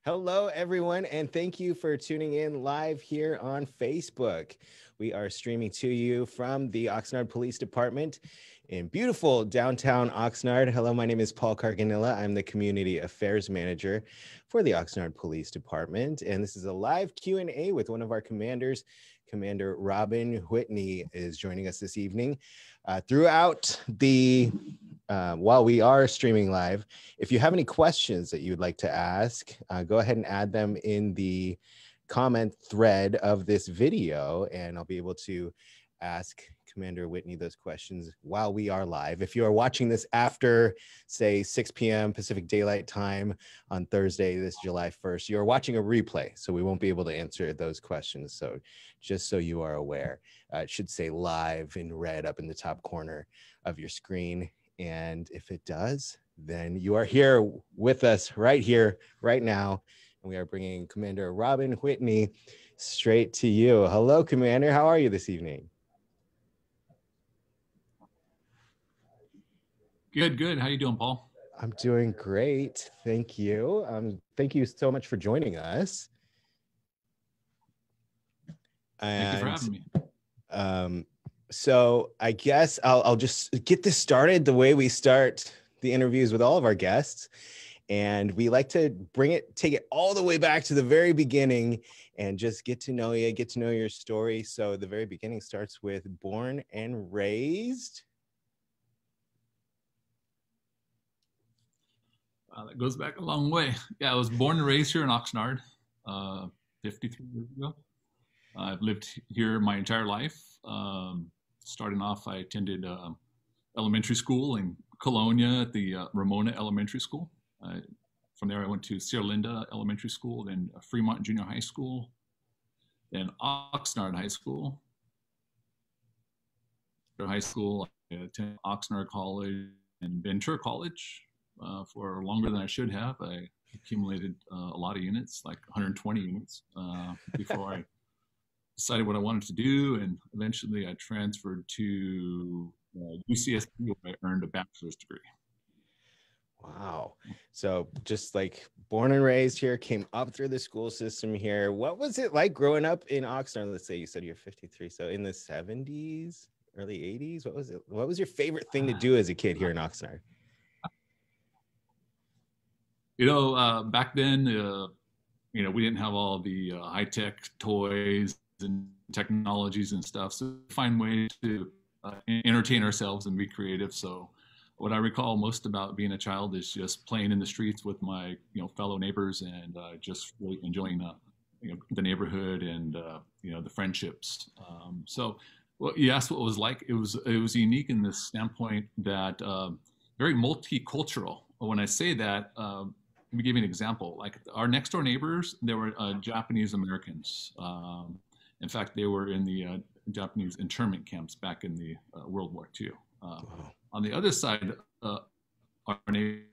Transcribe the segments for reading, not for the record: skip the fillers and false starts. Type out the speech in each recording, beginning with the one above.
Hello, everyone, and thank you for tuning in live here on Facebook. We are streaming to you from the Oxnard Police Department in beautiful downtown Oxnard. Hello, my name is Paul Carganilla. I'm the Community Affairs Manager for the Oxnard Police Department, and this is a live Q&A with one of our commanders. Commander Robin Whitney is joining us this evening. Throughout the while we are streaming live, if you have any questions that you would like to ask, go ahead and add them in the comment thread of this video, and I'll be able to ask Commander Whitney those questions while we are live. If you are watching this after, say, 6 p.m. Pacific Daylight Time on Thursday, this July 1st, you're watching a replay, so we won't be able to answer those questions. So just so you are aware, it should say live in red up in the top corner of your screen. And if it does, then you are here with us right here, right now. And we are bringing Commander Robin Whitney straight to you. Hello, Commander. How are you this evening? Good. How you doing, Paul? I'm doing great. Thank you. Thank you so much for joining us. Thank you for having me. So I guess I'll just get this started the way we start the interviews with all of our guests. And we like to take it all the way back to the very beginning and just get to know you, get to know your story. So the very beginning starts with born and raised. That goes back a long way. Yeah, I was born and raised here in Oxnard 53 years ago. I've lived here my entire life. Starting off, I attended elementary school in Colonia at the Ramona Elementary School. From there, I went to Sierra Linda Elementary School, then Fremont Junior High School, then Oxnard High School. I attended Oxnard College and Ventura College for longer than I should have. I accumulated a lot of units, like 120 units, before I decided what I wanted to do, and eventually I transferred to UCSB, where I earned a bachelor's degree. Wow. So just like born and raised here, came up through the school system here. What was it like growing up in Oxnard? Let's say you said you're 53. So in the 70s, early 80s, what was it? What was your favorite thing to do as a kid here in Oxnard? Back then, we didn't have all the high-tech toys and technologies and stuff, so find ways to entertain ourselves and be creative. So what I recall most about being a child is just playing in the streets with my fellow neighbors and just really enjoying the neighborhood and the friendships. So you asked what it was like. It was unique in this standpoint that very multicultural. When I say that, let me give you an example. Like our next door neighbors, they were Japanese Americans. In fact, they were in the Japanese internment camps back in the World War II. On the other side, our neighbor,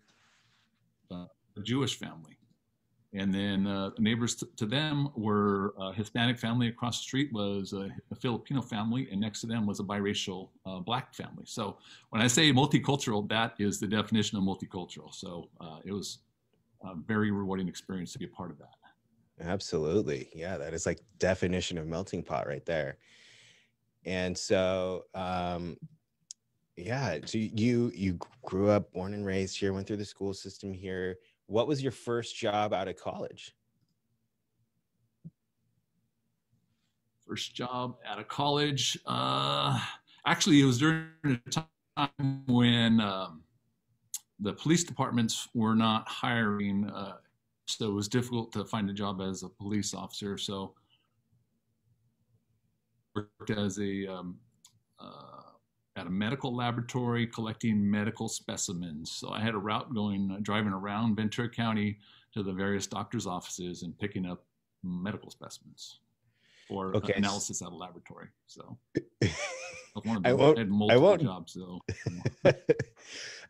a Jewish family. And then neighbors to them were a Hispanic family. Across the street was a Filipino family, and next to them was a biracial Black family. So when I say multicultural, that is the definition of multicultural. So it was a very rewarding experience to be a part of that. Absolutely. Yeah, that is like definition of melting pot right there. And so, yeah, so you grew up, born and raised here, went through the school system here. What was your first job out of college? First job out of college? Actually, it was during a time when the police departments were not hiring, so it was difficult to find a job as a police officer. So I worked as at a medical laboratory collecting medical specimens. So I had a route driving around Ventura County to the various doctors' offices and picking up medical specimens for analysis at a laboratory. So one of them had multiple jobs. So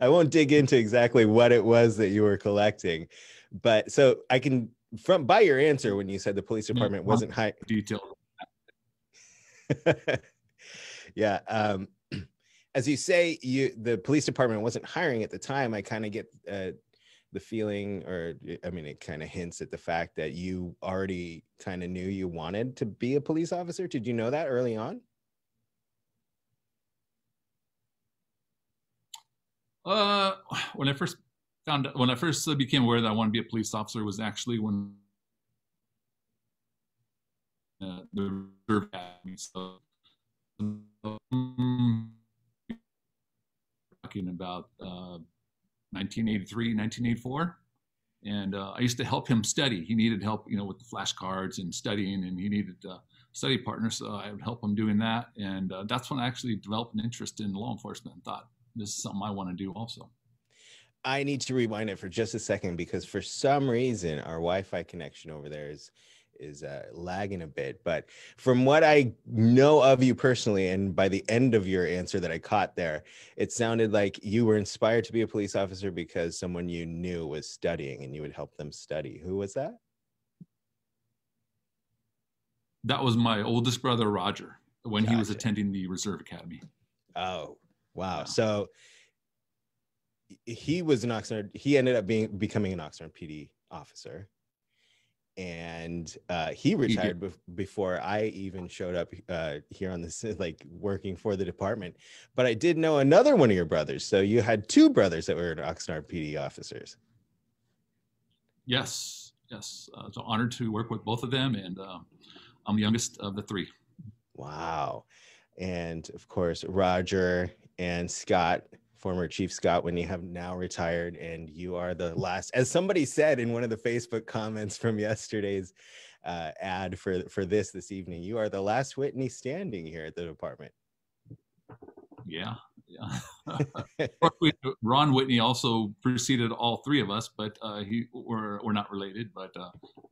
I won't dig into exactly what it was that you were collecting, but so I can, by your answer when you said the police department wasn't high detailed. Yeah. As you say, the police department wasn't hiring at the time. I kind of get the feeling, or I mean, it kind of hints at the fact that you already kind of knew you wanted to be a police officer? Did you know that early on? When I first when I first became aware that I wanted to be a police officer was actually when the reserve academy. So, talking about 1983, 1984. And I used to help him study. He needed help, with the flashcards and studying, and he needed study partners. So I would help him doing that. And that's when I actually developed an interest in law enforcement and thought, this is something I want to do also. I need to rewind it for just a second, because for some reason our Wi-Fi connection over there is lagging a bit. But from what I know of you personally, and by the end of your answer that I caught there, it sounded like you were inspired to be a police officer because someone you knew was studying and you would help them study. Who was that? That was my oldest brother, Roger, when Gotcha. he was attending the Reserve Academy. Oh, wow. Yeah. So he was an Oxnard, he ended up becoming an Oxnard PD officer. And he retired before I even showed up here on this, like working for the department. But I did know another one of your brothers. So you had two brothers that were Oxnard PD officers. Yes. So honored to work with both of them, and I'm the youngest of the three. Wow. And of course, Roger and Scott, former Chief Scott Whitney, have now retired, and you are the last, as somebody said in one of the Facebook comments from yesterday's ad for this evening, you are the last Whitney standing here at the department. Yeah. Ron Whitney also preceded all three of us, but we're not related, but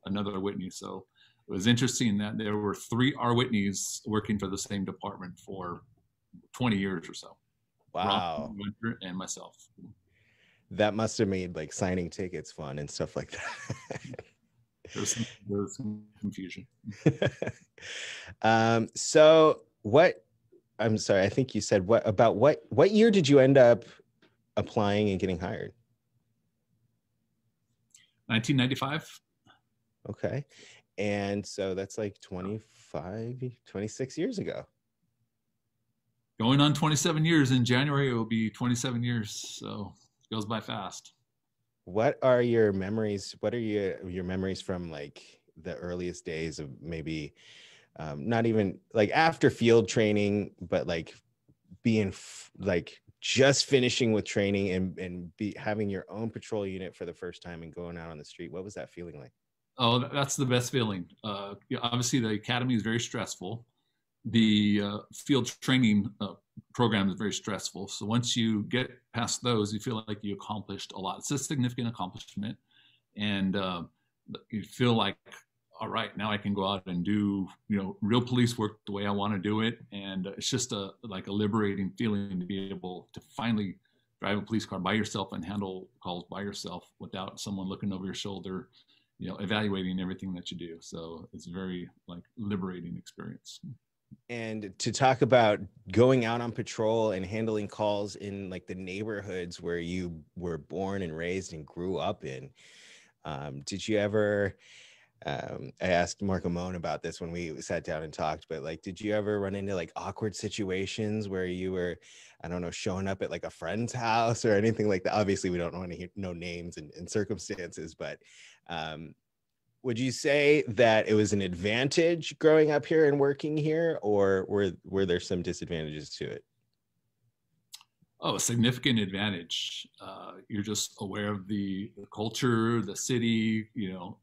another Whitney. So it was interesting that there were three R. Whitneys working for the same department for 20 years or so. Wow. Ron, and myself. That must have made like signing tickets fun and stuff like that. There was some confusion. So what, I'm sorry, I think you said what year did you end up applying and getting hired? 1995. Okay. And so that's like 26 years ago. Going on 27 years. In January, it will be 27 years. So it goes by fast. What are your memories? What are your memories from like the earliest days of maybe not even like after field training, but like being like just finishing with training and having your own patrol unit for the first time and going out on the street? What was that feeling like? Oh, that's the best feeling. Obviously, the academy is very stressful. The field training program is very stressful. So once you get past those, you feel like you accomplished a lot. It's a significant accomplishment. And you feel like, all right, now I can go out and do, real police work the way I want to do it. And it's just like a liberating feeling to be able to finally drive a police car by yourself and handle calls by yourself without someone looking over your shoulder, evaluating everything that you do. So it's a very like liberating experience. And to talk about going out on patrol and handling calls in like the neighborhoods where you were born and raised and grew up in, did you ever, I asked Mark Amon about this when we sat down and talked, but like, did you ever run into like awkward situations where you were, I don't know, showing up at like a friend's house or anything like that? Obviously we don't want to know names and circumstances, but would you say that it was an advantage growing up here and working here, or were there some disadvantages to it? Oh, a significant advantage. You're just aware of the culture, the city, you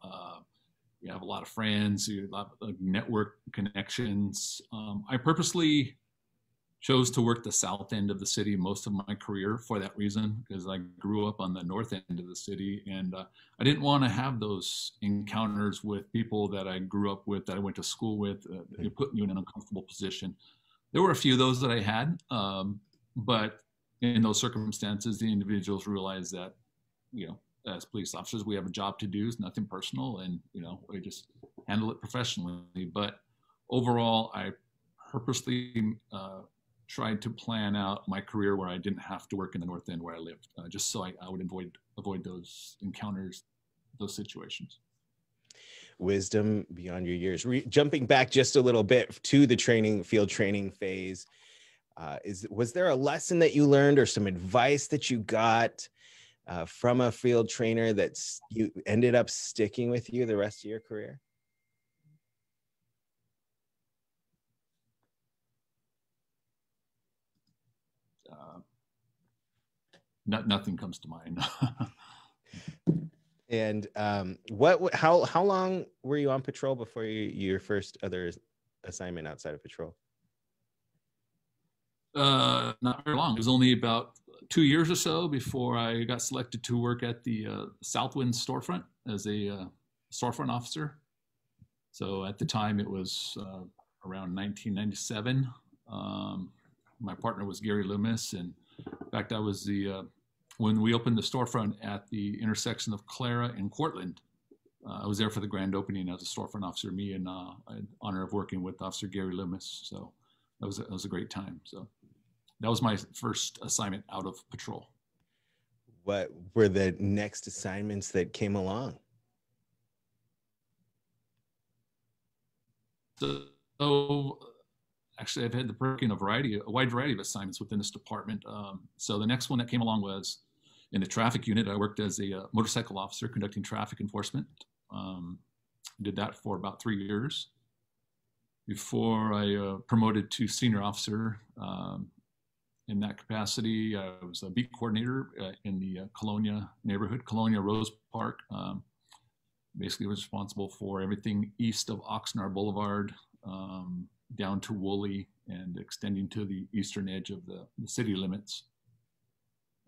have a lot of friends, you have a lot of network connections. I purposely chose to work the south end of the city most of my career for that reason, because I grew up on the north end of the city, and I didn't want to have those encounters with people that I grew up with, that I went to school with, putting you in an uncomfortable position. There were a few of those that I had, but in those circumstances, the individuals realized that, as police officers, we have a job to do. It's nothing personal, and we just handle it professionally. But overall, I purposely tried to plan out my career where I didn't have to work in the north end where I lived, just so I would avoid avoid those encounters, those situations. Wisdom beyond your years. Jumping back just a little bit to the field training phase, was there a lesson that you learned or some advice that you got from a field trainer that you ended up sticking with you the rest of your career? Nothing comes to mind. And how long were you on patrol before your first other assignment outside of patrol? Not very long. It was only about 2 years or so before I got selected to work at the Southwind storefront as a storefront officer. So at the time it was around 1997. My partner was Gary Loomis, and in fact I was when we opened the storefront at the intersection of Clara and Cortland, I was there for the grand opening as a storefront officer, me, and I had the honor of working with Officer Gary Loomis. So that was a great time. So that was my first assignment out of patrol. What were the next assignments that came along? So actually, I've had the working a wide variety of assignments within this department. So the next one that came along was in the traffic unit. I worked as a motorcycle officer conducting traffic enforcement. Did that for about 3 years before I promoted to senior officer. In that capacity, I was a beat coordinator in the Colonia neighborhood, Colonia Rose Park. Basically responsible for everything east of Oxnard Boulevard, down to Woolley and extending to the eastern edge of the city limits.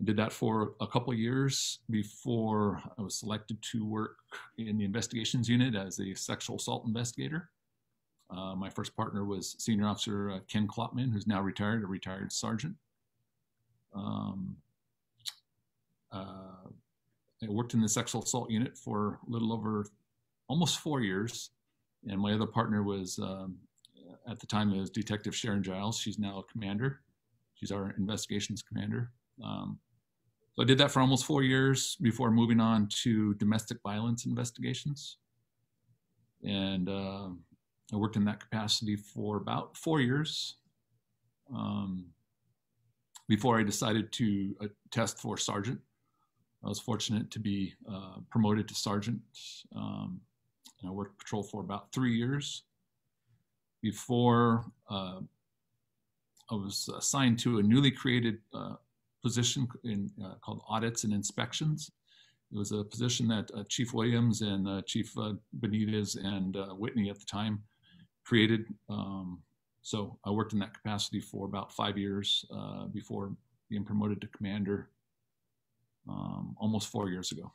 I did that for a couple of years before I was selected to work in the investigations unit as a sexual assault investigator. My first partner was Senior Officer Ken Klopman, who's now retired, a retired sergeant. I worked in the sexual assault unit for a little over almost 4 years. And my other partner was, at the time, it was Detective Sharon Giles. She's now a commander. She's our investigations commander. So I did that for almost 4 years before moving on to domestic violence investigations. And I worked in that capacity for about 4 years before I decided to test for sergeant. I was fortunate to be promoted to sergeant. And I worked patrol for about 3 years before I was assigned to a newly created position called audits and inspections. It was a position that Chief Williams and Chief Benitez and Whitney at the time created. So I worked in that capacity for about 5 years before being promoted to commander almost 4 years ago.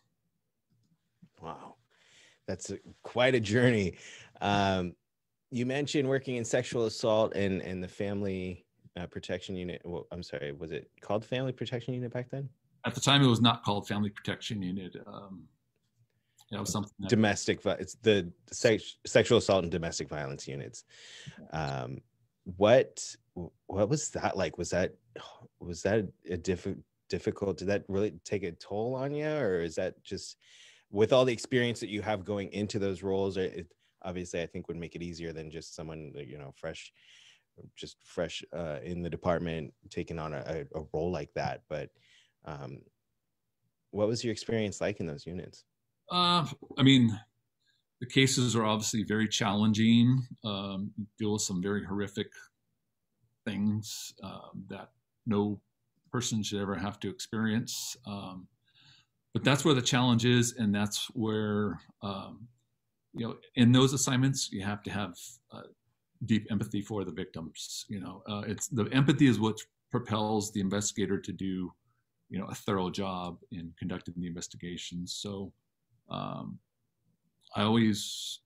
Wow, that's quite a journey. You mentioned working in sexual assault and the family protection unit. Well, I'm sorry, was it called family protection unit back then? At the time, it was not called family protection unit. It was something that, domestic. It's the sexual assault and domestic violence units. What was that like? Was that a difficult? Did that really take a toll on you, or is that just with all the experience that you have going into those roles? It obviously, I think, would make it easier than just someone fresh in the department taking on a role like that. But what was your experience like in those units? I mean, the cases are obviously very challenging. You deal with some very horrific things that no person should ever have to experience. But that's where the challenge is, and that's where, in those assignments, you have to have deep empathy for the victims. It's the empathy is what propels the investigator to do, a thorough job in conducting the investigation. So I always,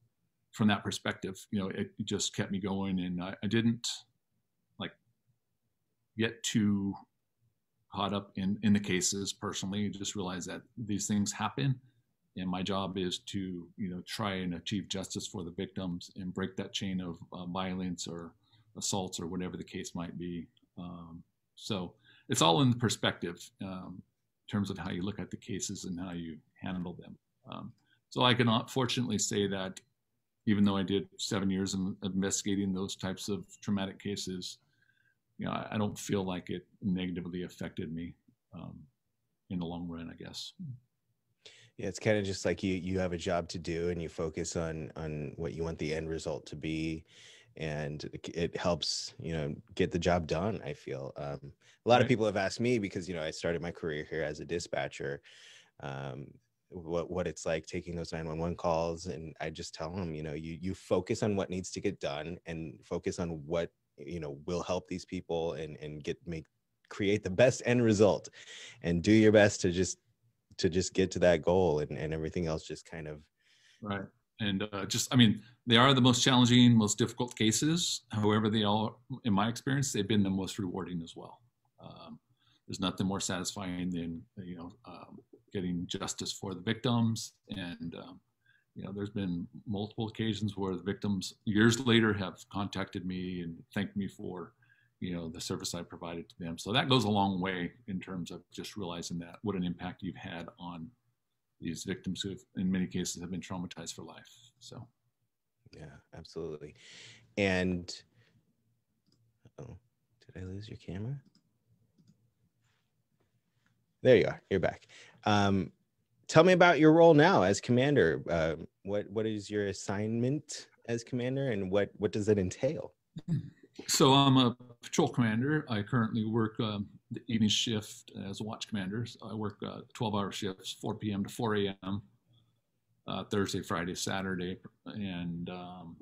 from that perspective, it just kept me going, and I didn't get too caught up in the cases personally. I just realized that these things happen, and my job is to try and achieve justice for the victims and break that chain of violence or assaults or whatever the case might be. So it's all in the perspective. terms of how you look at the cases and how you handle them. So I cannot fortunately say that even though I did 7 years in investigating those types of traumatic cases, I don't feel like it negatively affected me in the long run, I guess. Yeah, it's kind of just like you have a job to do and you focus on what you want the end result to be, and it helps get the job done. I feel a lot of people have asked me, because I started my career here as a dispatcher, what it's like taking those 911 calls, and I just tell them, you focus on what needs to get done and focus on what will help these people and create the best end result, and do your best to just get to that goal, and everything else just kind of right. And they are the most challenging, most difficult cases. However, they all, in my experience, they've been the most rewarding as well. There's nothing more satisfying than getting justice for the victims. And there's been multiple occasions where the victims years later have contacted me and thanked me for the service I provided to them. So that goes a long way in terms of just realizing that what an impact you've had on these victims who have, in many cases, have been traumatized for life. So, yeah, absolutely. And did I lose your camera? There you are. You're back. Tell me about your role now as commander. What is your assignment as commander, and what does it entail? So I'm a patrol commander. I currently work the evening shift as a watch commander. So I work 12-hour shifts, 4 p.m. to 4 a.m., Thursday, Friday, Saturday. And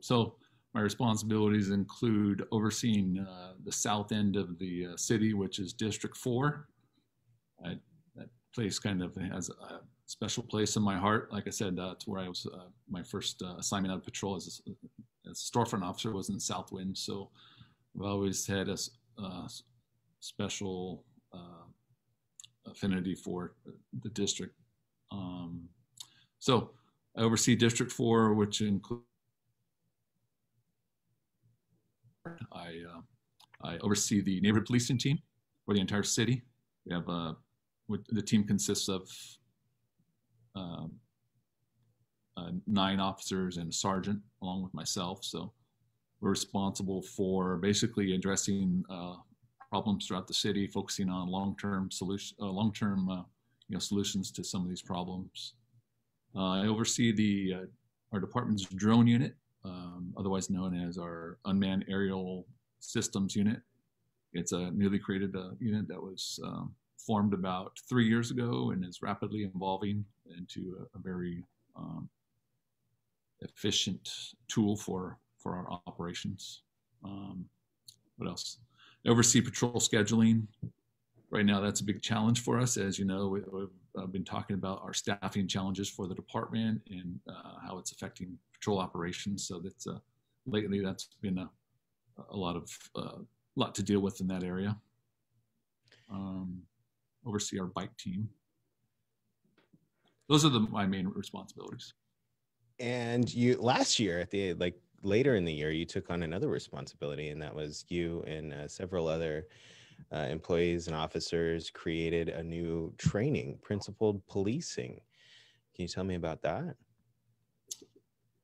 so my responsibilities include overseeing the south end of the city, which is District 4. That place kind of has a special place in my heart. Like I said, that's where I was, my first assignment out of patrol as a storefront officer was in Southwind. So I've always had a special affinity for the district. So I oversee District 4, which includes I oversee the neighborhood policing team for the entire city. We have the team consists of 9 officers and a sergeant, along with myself. So we're responsible for basically addressing problems throughout the city, focusing on long-term solutions to some of these problems. I oversee our department's drone unit, otherwise known as our unmanned aerial systems unit. It's a newly created unit that was formed about 3 years ago and is rapidly evolving into a very efficient tool for our operations. What else? I oversee patrol scheduling. Right now, that's a big challenge for us. As you know, we've been talking about our staffing challenges for the department and how it's affecting patrol operations. So that's lately that's been a lot to deal with in that area. Oversee our bike team. Those are my main responsibilities. And you last year at the later in the year, you took on another responsibility, and that was you and several other employees and officers created a new training, principled policing. Can you tell me about that?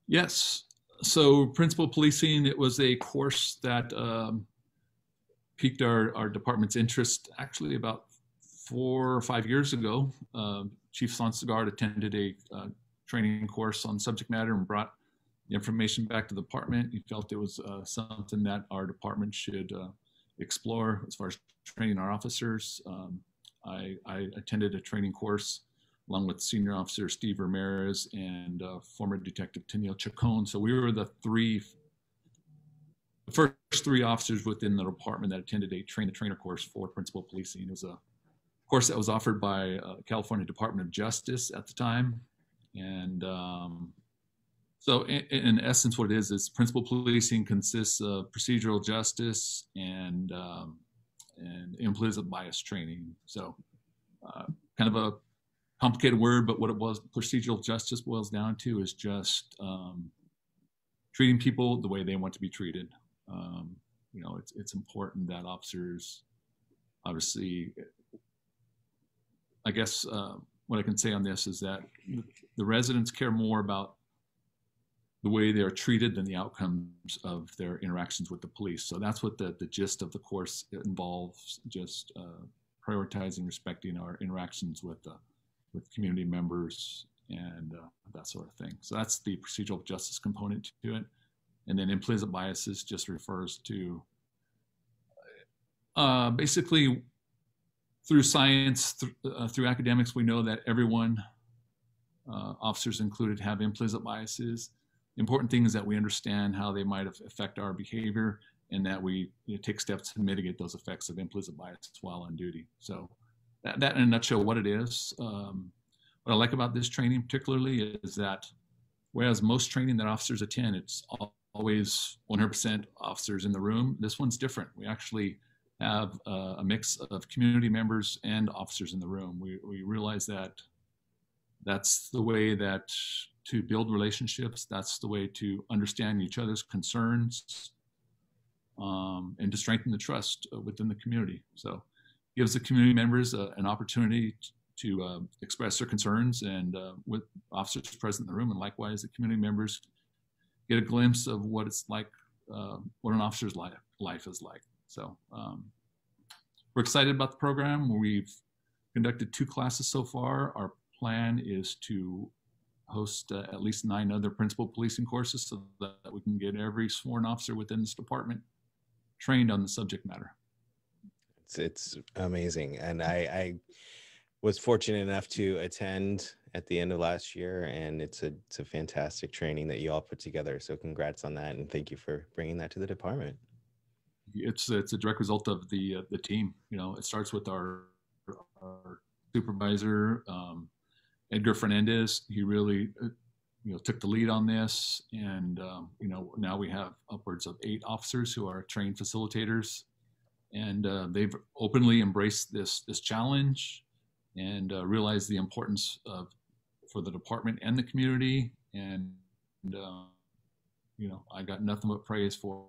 Yes. So principled policing, it was a course that piqued our department's interest actually about 4 or 5 years ago. Chief Sonsegard attended a training course on subject matter and brought the information back to the department. He felt it was something that our department should explore as far as training our officers. I attended a training course along with Senior Officer Steve Ramirez and former Detective Tennille Chacon. So we were the first 3 officers within the department that attended a train-the-trainer course for principled policing. It was a course that was offered by California Department of Justice at the time. And so in essence, what it is principled policing consists of procedural justice and implicit bias training. So kind of a complicated word, but what it was, procedural justice boils down to is just treating people the way they want to be treated. It's important that officers obviously I guess what I can say on this is that the residents care more about the way they are treated than the outcomes of their interactions with the police. So that's what the gist of the course involves, just prioritizing, respecting our interactions with community members and that sort of thing. So that's the procedural justice component to it. And then implicit biases just refers to basically through science, through academics, we know that everyone, officers included, have implicit biases. The important thing is that we understand how they might affect our behavior, and that we take steps to mitigate those effects of implicit bias while on duty. So that in a nutshell, what it is. What I like about this training particularly is that whereas most training that officers attend, it's always 100% officers in the room, this one's different. We actually have a mix of community members and officers in the room. We realize that that's the way that to build relationships, that's the way to understand each other's concerns, and to strengthen the trust within the community. So it gives the community members an opportunity to express their concerns, and with officers present in the room, and likewise the community members get a glimpse of what it's like, what an officer's life is like. So we're excited about the program. We've conducted 2 classes so far. Our plan is to host at least 9 other principal policing courses so that we can get every sworn officer within this department trained on the subject matter. It's amazing. And I was fortunate enough to attend at the end of last year, and it's a fantastic training that you all put together. So congrats on that, and thank you for bringing that to the department. It's a direct result of the team. You know, it starts with our supervisor, Edgar Fernandez. He really took the lead on this, and now we have upwards of 8 officers who are trained facilitators, and they've openly embraced this challenge and realized the importance for the department and the community. And I got nothing but praise for.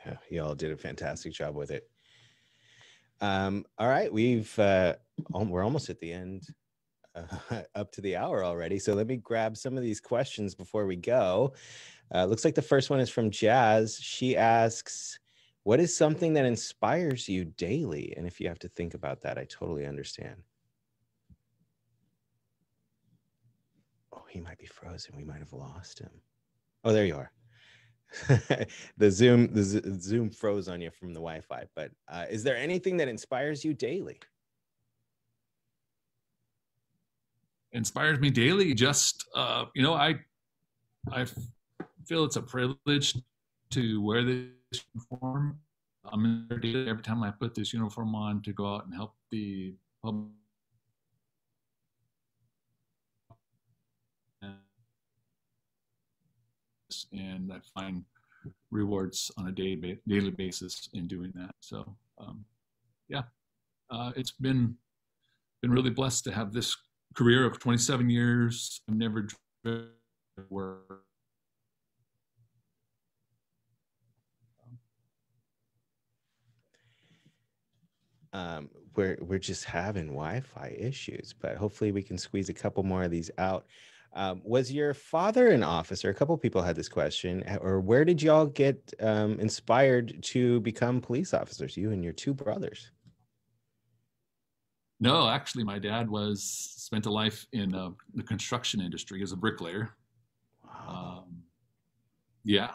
Yeah, y'all did a fantastic job with it. All right, we're almost at the end, up to the hour already. So let me grab some of these questions before we go. Looks like the first one is from Jazz. She asks, what is something that inspires you daily? And if you have to think about that, I totally understand. Oh, he might be frozen. We might have lost him. Oh, there you are. the Zoom froze on you from the Wi-Fi. But is there anything that inspires you daily? Inspires me daily, just I feel it's a privilege to wear this uniform. I'm in there daily every time I put this uniform on to go out and help the public. And I find rewards on a daily basis in doing that. So it's been really blessed to have this career of 27 years. I've never driven work. We're just having Wi-Fi issues, but hopefully we can squeeze a couple more of these out. Was your father an officer? A couple people had this question. Or where did y'all get inspired to become police officers, you and your 2 brothers? No, actually, my dad spent a life in the construction industry as a bricklayer. Wow. Yeah,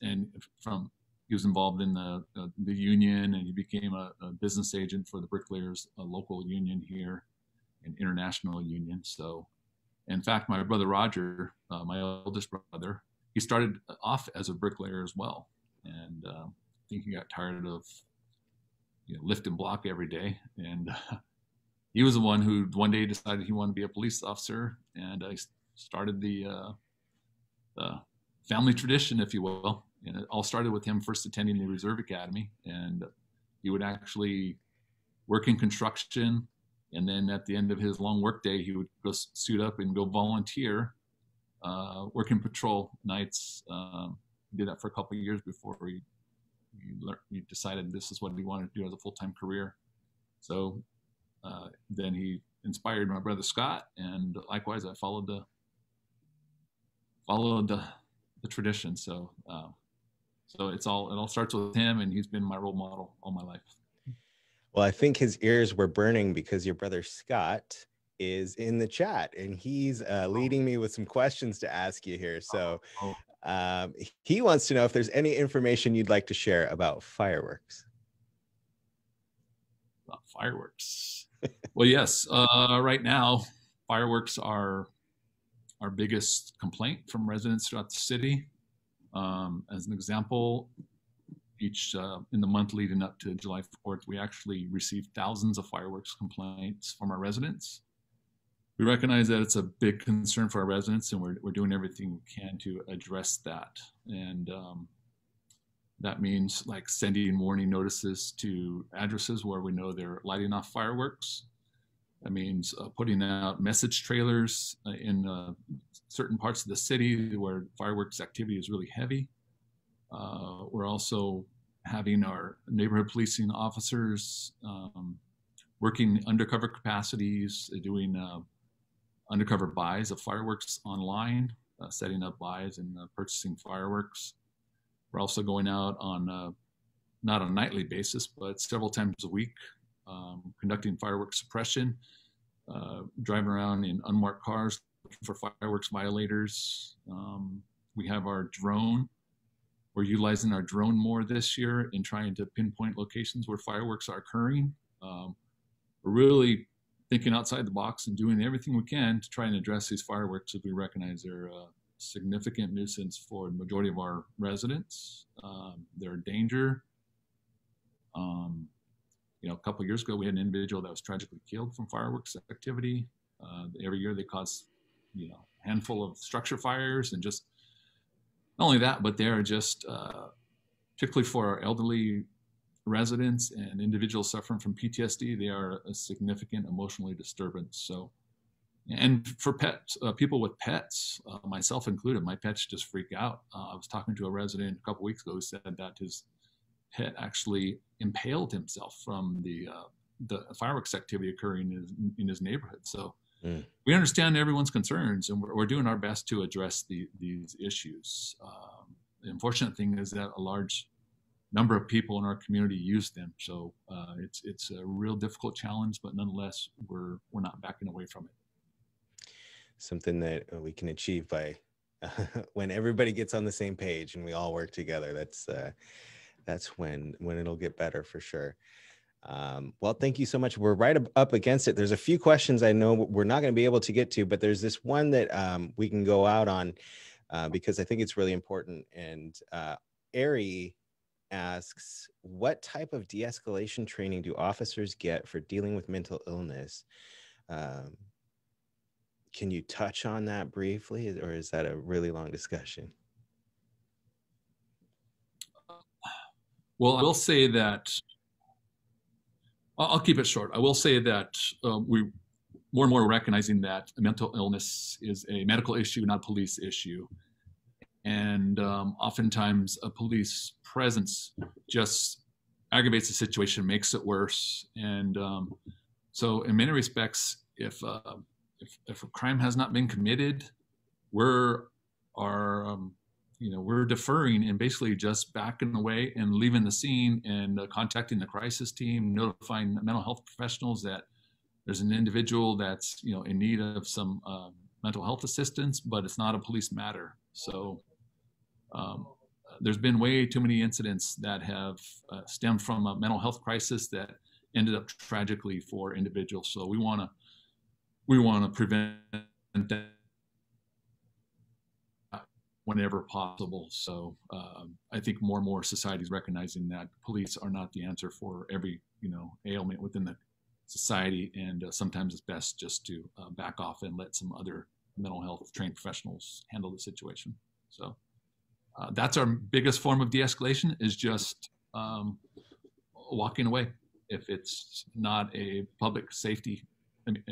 and he was involved in the union, and he became a business agent for the bricklayers, a local union here, an international union. So, in fact, my brother Roger, my oldest brother, he started off as a bricklayer as well, and I think he got tired of lift and block every day, and he was the one who one day decided he wanted to be a police officer, and I started the family tradition, if you will. And it all started with him first attending the Reserve Academy, and he would actually work in construction, and then at the end of his long work day, he would go suit up and go volunteer, working patrol nights. He did that for a couple of years before he he decided this is what he wanted to do as a full-time career. So then he inspired my brother Scott, and likewise I followed the tradition. So it all starts with him, and he's been my role model all my life. Well, I think his ears were burning because your brother Scott is in the chat, and he's leading me with some questions to ask you here. So he wants to know if there's any information you'd like to share about fireworks. About fireworks. Well, yes. Right now, fireworks are our biggest complaint from residents throughout the city. As an example, in the month leading up to July 4th, we actually received thousands of fireworks complaints from our residents. We recognize that it's a big concern for our residents, and we're doing everything we can to address that. And that means like sending warning notices to addresses where we know they're lighting off fireworks. That means putting out message trailers in certain parts of the city where fireworks activity is really heavy. We're also having our neighborhood policing officers working undercover capacities, doing undercover buys of fireworks online, setting up buys and purchasing fireworks. We're also going out on, not on a nightly basis, but several times a week, conducting fireworks suppression, driving around in unmarked cars looking for fireworks violators. We have our drone. We're utilizing our drone more this year in trying to pinpoint locations where fireworks are occurring. We're really thinking outside the box and doing everything we can to try and address these fireworks, as we recognize they're a significant nuisance for the majority of our residents. They're a danger. A couple of years ago, we had an individual that was tragically killed from fireworks activity. Every year they cause, a handful of structure fires, and just not only that, but they're just, particularly for our elderly residents and individuals suffering from PTSD, they are a significant emotionally disturbance. So, and for pets, people with pets, myself included, my pets just freak out. I was talking to a resident a couple weeks ago who said that his pet actually impaled himself from the fireworks activity occurring in his neighborhood. So we understand everyone's concerns, and we're doing our best to address these issues. The unfortunate thing is that a large number of people in our community use them. So it's a real difficult challenge, but nonetheless, we're not backing away from it. Something that we can achieve by when everybody gets on the same page and we all work together. That's when it'll get better for sure. Well, thank you so much. We're right up against it. There's a few questions I know we're not going to be able to get to, but there's this one that we can go out on because I think it's really important. And Ari asks, what type of de-escalation training do officers get for dealing with mental illness? Can you touch on that briefly, or is that a really long discussion? Well, I will say that, I'll keep it short. I will say that we more and more recognizing that mental illness is a medical issue, not a police issue. And oftentimes a police presence just aggravates the situation, makes it worse. And so in many respects, if a crime has not been committed, we're deferring and basically just backing away and leaving the scene and contacting the crisis team, notifying mental health professionals that there's an individual that's in need of some mental health assistance, but it's not a police matter. So there's been way too many incidents that have stemmed from a mental health crisis that ended up tragically for individuals. So we want to prevent that whenever possible. So I think more and more societies recognizing that police are not the answer for every ailment within the society, and sometimes it's best just to back off and let some other mental health trained professionals handle the situation. So that's our biggest form of de-escalation, is just walking away if it's not a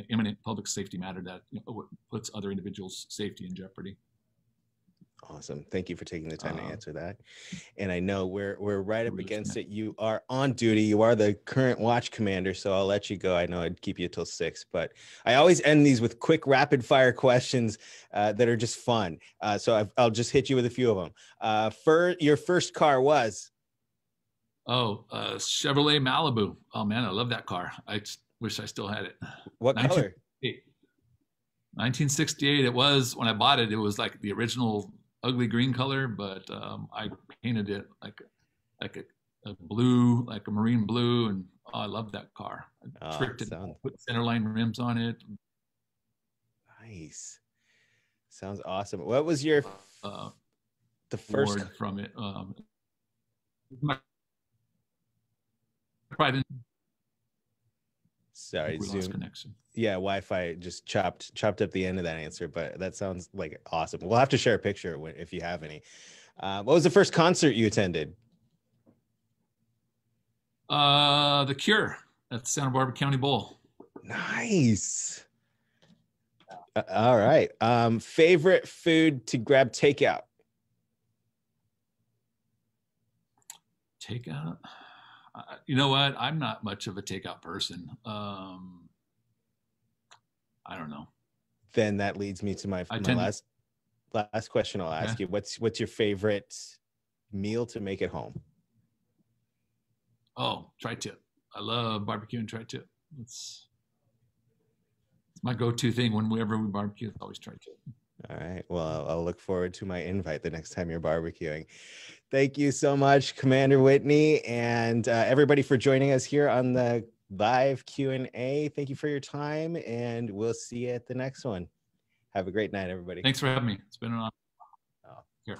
imminent public safety matter that puts other individuals' safety in jeopardy. Awesome. Thank you for taking the time to answer that. And I know we're right up against it. You are on duty. You are the current watch commander, so I'll let you go. I know I'd keep you till 6, but I always end these with quick rapid fire questions that are just fun. So I'll just hit you with a few of them. For your first car was? Chevrolet Malibu. Oh man, I love that car. I wish I still had it. What color? 1968. It was, when I bought it, it was like the original ugly green color, but I painted it like a blue, like a marine blue, and I love that car. I tricked it, put centerline rims on it. Nice. Sounds awesome. What was your the first from it? Sorry, Zoom connection. Yeah, Wi-Fi just chopped up the end of that answer, but that sounds like awesome. We'll have to share a picture if you have any. What was the first concert you attended? The Cure at the Santa Barbara County Bowl. Nice. All right. Favorite food to grab takeout? Takeout? You know what? I'm not much of a takeout person. I don't know. Then that leads me to my last question I'll ask you. What's your favorite meal to make at home? Oh, tri-tip. I love barbecue and tri-tip. It's my go-to thing whenever we barbecue. It's always tri-tip. All right. Well, I'll look forward to my invite the next time you're barbecuing. Thank you so much, Commander Whitney, and everybody for joining us here on the live Q&A. Thank you for your time, and we'll see you at the next one. Have a great night, everybody. Thanks for having me. It's been an honor.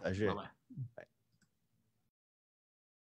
Pleasure. Bye-bye. Bye.